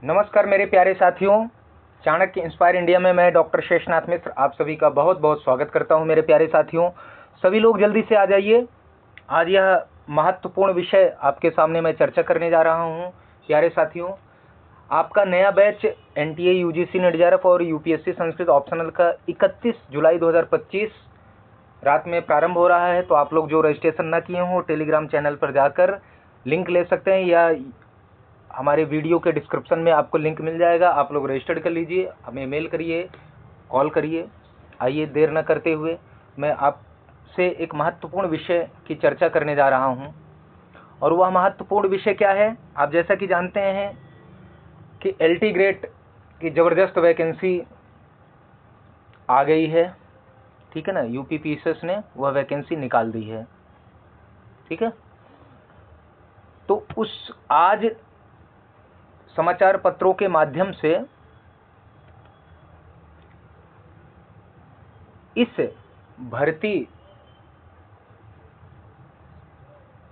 नमस्कार मेरे प्यारे साथियों, चाणक्य इंस्पायर इंडिया में मैं डॉक्टर शेषनाथ मिश्र आप सभी का बहुत बहुत स्वागत करता हूं। मेरे प्यारे साथियों, सभी लोग जल्दी से आ जाइए। आज यह महत्वपूर्ण विषय आपके सामने मैं चर्चा करने जा रहा हूं। प्यारे साथियों, आपका नया batch NTA UGC net JRF और यूपीएससी संस्कृत ऑप्शनल का 31 जुलाई 2025 रात में प्रारंभ हो रहा है। तो आप लोग जो रजिस्ट्रेशन ना किए हों, टेलीग्राम चैनल पर जाकर लिंक ले सकते हैं या हमारे वीडियो के डिस्क्रिप्शन में आपको लिंक मिल जाएगा। आप लोग रजिस्टर्ड कर लीजिए, हमें मेल करिए, कॉल करिए। आइए देर न करते हुए मैं आपसे एक महत्वपूर्ण विषय की चर्चा करने जा रहा हूं। और वह महत्वपूर्ण विषय क्या है? आप जैसा कि जानते हैं कि एलटी ग्रेड की ज़बरदस्त वैकेंसी आ गई है, ठीक है ना। यूपी पीसीएस ने वह वैकेंसी निकाल दी है, ठीक है। तो उस आज समाचार पत्रों के माध्यम से इस भर्ती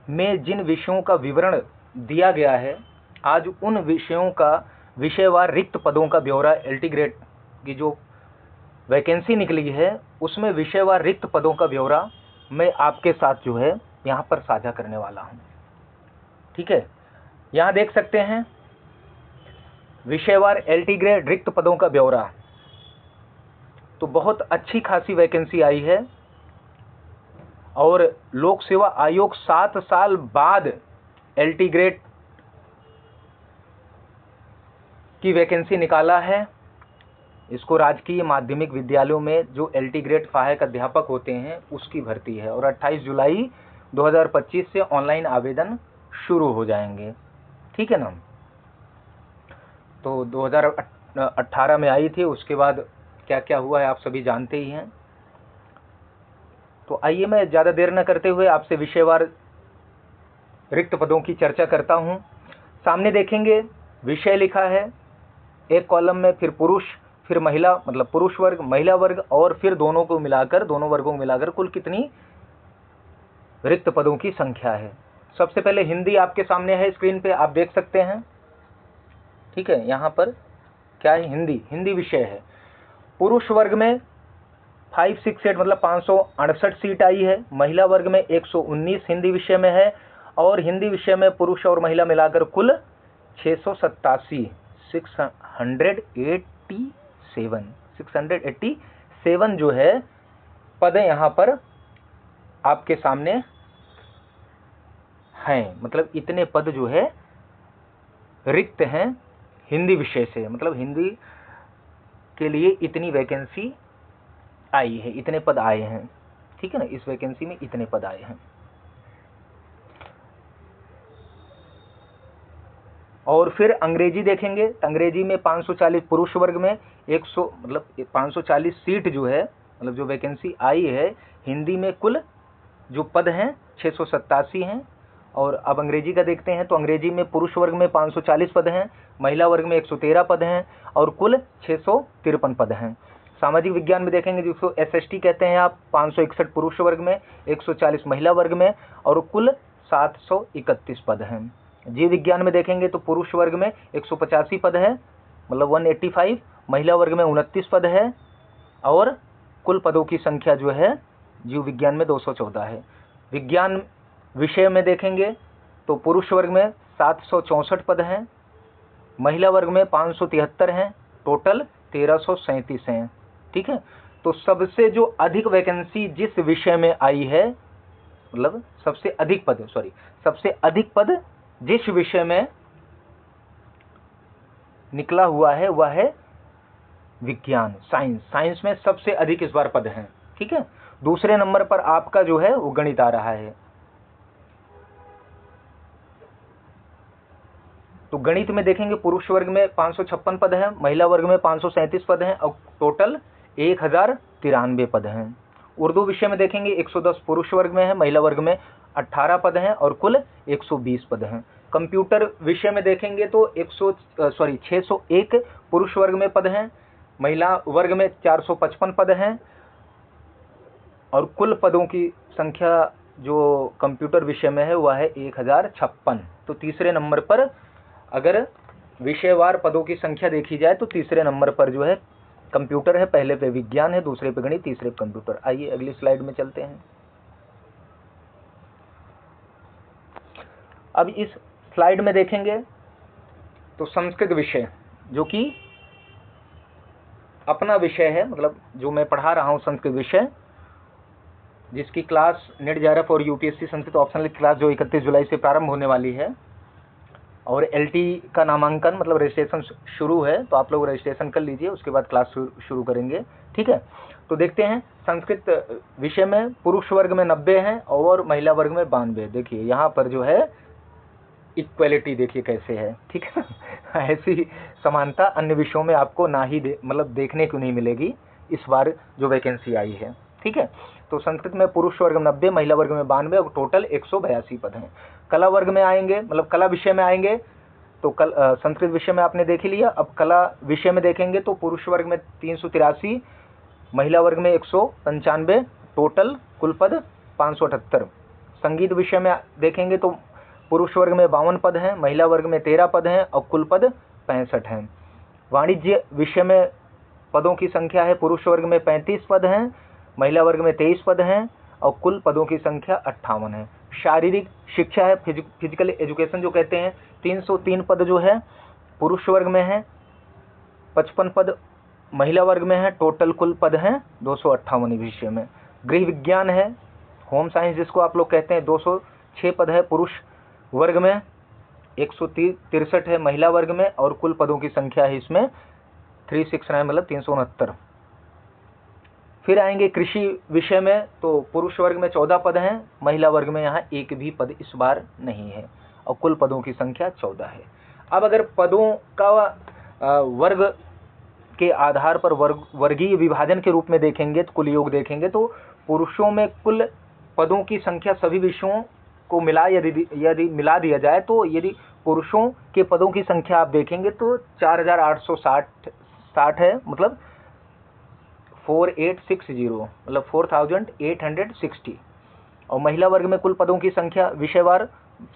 में जिन विषयों का विवरण दिया गया है, आज उन विषयों का विषयवार रिक्त पदों का ब्यौरा, एलटी ग्रेड की जो वैकेंसी निकली है उसमें विषयवार रिक्त पदों का ब्यौरा मैं आपके साथ जो है यहाँ पर साझा करने वाला हूँ, ठीक है। यहाँ देख सकते हैं विषयवार एलटी ग्रेड रिक्त पदों का ब्यौरा। तो बहुत अच्छी खासी वैकेंसी आई है और लोक सेवा आयोग 7 साल बाद एलटी ग्रेड की वैकेंसी निकाला है। इसको राजकीय माध्यमिक विद्यालयों में जो एलटी ग्रेड सहायक अध्यापक होते हैं उसकी भर्ती है और 28 जुलाई 2025 से ऑनलाइन आवेदन शुरू हो जाएंगे, ठीक है ना। तो 2018 में आई थी, उसके बाद क्या क्या हुआ है आप सभी जानते ही हैं। तो आइए मैं ज़्यादा देर न करते हुए आपसे विषयवार रिक्त पदों की चर्चा करता हूं। सामने देखेंगे विषय लिखा है एक कॉलम में, फिर पुरुष, फिर महिला, मतलब पुरुष वर्ग, महिला वर्ग और फिर दोनों को मिलाकर, दोनों वर्गों को मिलाकर कुल कितनी रिक्त पदों की संख्या है। सबसे पहले हिंदी आपके सामने है, स्क्रीन पे आप देख सकते हैं, ठीक है। यहाँ पर क्या है? हिंदी विषय है। पुरुष वर्ग में 568 मतलब 568 सीट आई है। महिला वर्ग में 119 हिंदी विषय में है और हिंदी विषय में पुरुष और महिला मिलाकर कुल 687 जो है पद यहाँ पर आपके सामने हैं। मतलब इतने पद जो है रिक्त हैं हिंदी विषय से, मतलब हिंदी के लिए इतनी वैकेंसी आई है, इतने पद आए हैं, ठीक है ना। इस वैकेंसी में इतने पद आए हैं। और फिर अंग्रेजी देखेंगे, अंग्रेजी में 540 पुरुष वर्ग में 100 मतलब 540 सीट जो है, मतलब जो वैकेंसी आई है हिंदी में, कुल जो पद हैं 687 हैं। और अब अंग्रेजी का देखते हैं तो अंग्रेजी में पुरुष वर्ग में 540 पद हैं, महिला वर्ग में 113 पद हैं और कुल 653 पद हैं। सामाजिक विज्ञान में देखेंगे जिसको एसएसटी कहते हैं आप, 561 पुरुष वर्ग में, 140 महिला वर्ग में और कुल 731 पद हैं। जीव विज्ञान में देखेंगे तो पुरुष वर्ग में 185 पद है, मतलब 185, महिला वर्ग में 29 पद है और कुल पदों की संख्या जो है जीव विज्ञान में 214 है। विज्ञान विषय में देखेंगे तो पुरुष वर्ग में 764 पद हैं, महिला वर्ग में 573 हैं, टोटल 1337 हैं, ठीक है। तो सबसे जो अधिक वैकेंसी जिस विषय में आई है, मतलब सबसे अधिक पद जिस विषय में निकला हुआ है वह है विज्ञान, साइंस में सबसे अधिक इस बार पद हैं, ठीक है। दूसरे नंबर पर आपका जो है वो गणित आ रहा है। तो गणित में देखेंगे पुरुष वर्ग में 556 पद हैं, महिला वर्ग में 537 पद हैं और टोटल 1093 पद हैं। उर्दू विषय में देखेंगे 110 पुरुष वर्ग में है, महिला वर्ग में 18 पद हैं और कुल 120 पद हैं। कंप्यूटर विषय में देखेंगे तो 601 पुरुष वर्ग में पद हैं, महिला वर्ग में 455 पद हैं और कुल पदों की संख्या जो कंप्यूटर विषय में है वह है 1056। तो तीसरे नंबर पर अगर विषयवार पदों की संख्या देखी जाए तो तीसरे नंबर पर जो है कंप्यूटर है, पहले पे विज्ञान है, दूसरे पे गणित, तीसरे पे कंप्यूटर। आइए अगली स्लाइड में चलते हैं। अब इस स्लाइड में देखेंगे तो संस्कृत विषय जो कि अपना विषय है, मतलब जो मैं पढ़ा रहा हूं संस्कृत विषय, जिसकी क्लास नेट जेआरएफ और यूपीएससी संस्कृत ऑप्शनल क्लास जो 31 जुलाई से प्रारंभ होने वाली है, और एलटी का नामांकन मतलब रजिस्ट्रेशन शुरू है, तो आप लोग रजिस्ट्रेशन कर लीजिए, उसके बाद क्लास शुरू करेंगे। ठीक है, तो देखते हैं संस्कृत विषय में पुरुष वर्ग में 90 हैं और महिला वर्ग में 92। देखिए यहाँ पर जो है इक्वलिटी देखिए कैसे है। ठीक है ऐसी समानता अन्य विषयों में आपको ना ही मतलब देखने को नहीं मिलेगी इस बार जो वैकेंसी आई है। ठीक है, तो संस्कृत में पुरुष वर्ग में 90, महिला वर्ग में 92 और टोटल 182 पद हैं। कला वर्ग में आएंगे, मतलब कला विषय में आएंगे तो संस्कृत विषय में आपने देख ही लिया। अब कला विषय में देखेंगे तो पुरुष वर्ग में 383, महिला वर्ग में 195, टोटल कुल पद 578। संगीत विषय में देखेंगे तो पुरुष वर्ग में 52 पद हैं, महिला वर्ग में 13 पद हैं और कुल पद 65 हैं। वाणिज्य विषय में पदों की संख्या है, पुरुष वर्ग में 35 पद हैं, महिला वर्ग में 23 पद हैं और कुल पदों की संख्या 58 है। शारीरिक शिक्षा है, फिजिकल एजुकेशन जो कहते हैं, 303 पद जो है पुरुष वर्ग में है, 55 पद महिला वर्ग में है, टोटल कुल पद हैं 258 विषय में। गृह विज्ञान है, होम साइंस जिसको आप लोग कहते हैं, 206 पद है पुरुष वर्ग में, 163 है महिला वर्ग में और कुल पदों की संख्या है इसमें 369 मतलब 369। फिर आएंगे कृषि विषय में तो पुरुष वर्ग में 14 पद हैं, महिला वर्ग में यहाँ एक भी पद इस बार नहीं है और कुल पदों की संख्या 14 है। अब अगर पदों का वर्ग के आधार पर वर्गीय विभाजन के रूप में देखेंगे तो कुल योग देखेंगे तो पुरुषों में कुल पदों की संख्या सभी विषयों को मिला यदि मिला दिया जाए तो यदि पुरुषों के पदों की संख्या आप देखेंगे तो 4860 है, मतलब 4860 मतलब 4860। और महिला वर्ग में कुल पदों की संख्या विषयवार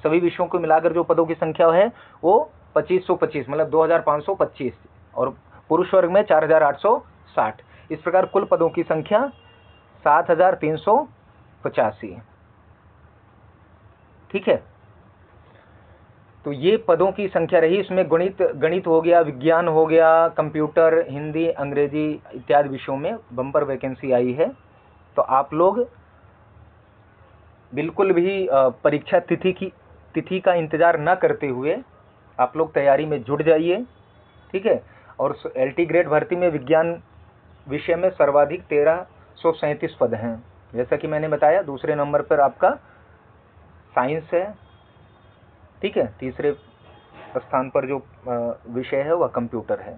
सभी विषयों को मिलाकर जो पदों की संख्या है वो 2525 मतलब 2525 और पुरुष वर्ग में 4860। इस प्रकार कुल पदों की संख्या 7385। ठीक है, तो ये पदों की संख्या रही। इसमें गणित हो गया, विज्ञान हो गया, कंप्यूटर, हिंदी, अंग्रेजी इत्यादि विषयों में बम्पर वैकेंसी आई है। तो आप लोग बिल्कुल भी परीक्षा तिथि का इंतजार न करते हुए आप लोग तैयारी में जुट जाइए। ठीक है, और एलटी ग्रेड भर्ती में विज्ञान विषय में सर्वाधिक 1337 पद हैं। जैसा कि मैंने बताया दूसरे नंबर पर आपका साइंस है। ठीक है, तीसरे स्थान पर जो विषय है वह कंप्यूटर है।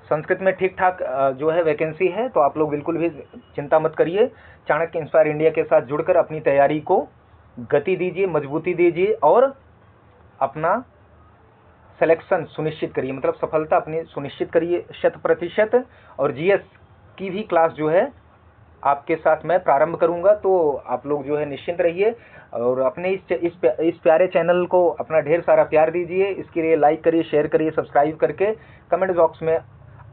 संस्कृत में ठीक ठाक जो है वैकेंसी है, तो आप लोग बिल्कुल भी चिंता मत करिए। चाणक्य इंस्पायर इंडिया के साथ जुड़कर अपनी तैयारी को गति दीजिए, मजबूती दीजिए और अपना सिलेक्शन सुनिश्चित करिए, मतलब सफलता अपनी सुनिश्चित करिए 100%। और जीएस की भी क्लास जो है आपके साथ मैं प्रारंभ करूंगा, तो आप लोग जो है निश्चिंत रहिए और अपने इस प्यारे चैनल को अपना ढेर सारा प्यार दीजिए। इसके लिए लाइक करिए, शेयर करिए, सब्सक्राइब करके कमेंट बॉक्स में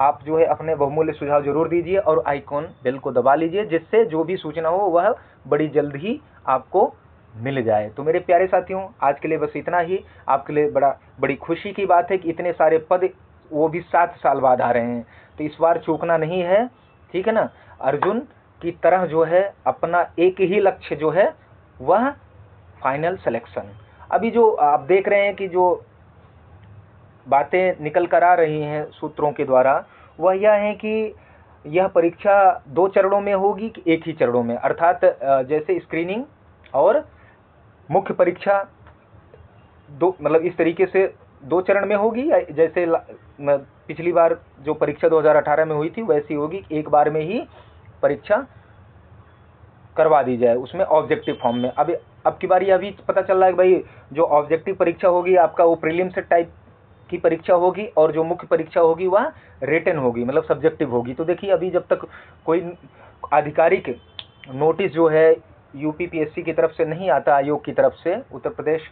आप जो है अपने बहुमूल्य सुझाव जरूर दीजिए और आइकॉन बेल को दबा लीजिए, जिससे जो भी सूचना हो वह बड़ी जल्द ही आपको मिल जाए। तो मेरे प्यारे साथियों, आज के लिए बस इतना ही। आपके लिए बड़ी खुशी की बात है कि इतने सारे पद वो भी 7 साल बाद आ रहे हैं, तो इस बार चूकना नहीं है। ठीक है ना, अर्जुन की तरह जो है अपना एक ही लक्ष्य जो है वह फाइनल सिलेक्शन। अभी जो आप देख रहे हैं कि जो बातें निकल कर आ रही हैं सूत्रों के द्वारा, वह यह है कि यह परीक्षा 2 चरणों में होगी कि एक ही चरणों में, अर्थात जैसे स्क्रीनिंग और मुख्य परीक्षा मतलब इस तरीके से 2 चरण में होगी, या जैसे पिछली बार जो परीक्षा 2018 में हुई थी वैसी होगी, एक बार में ही परीक्षा करवा दी जाए, उसमें ऑब्जेक्टिव फॉर्म में। अब की बार यह भी पता चल रहा है कि भाई जो ऑब्जेक्टिव परीक्षा होगी आपका वो प्रीलिम्स टाइप की परीक्षा होगी और जो मुख्य परीक्षा होगी वह रिटन होगी, मतलब सब्जेक्टिव होगी। तो देखिए अभी जब तक कोई आधिकारिक नोटिस जो है यूपीपीएससी की तरफ से नहीं आता, आयोग की तरफ से, उत्तर प्रदेश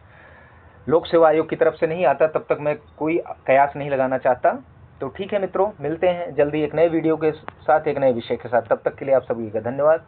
लोक सेवा आयोग की तरफ से नहीं आता तब तक मैं कोई कयास नहीं लगाना चाहता। तो ठीक है मित्रों, मिलते हैं जल्दी एक नए वीडियो के साथ, एक नए विषय के साथ। तब तक के लिए आप सभी का धन्यवाद।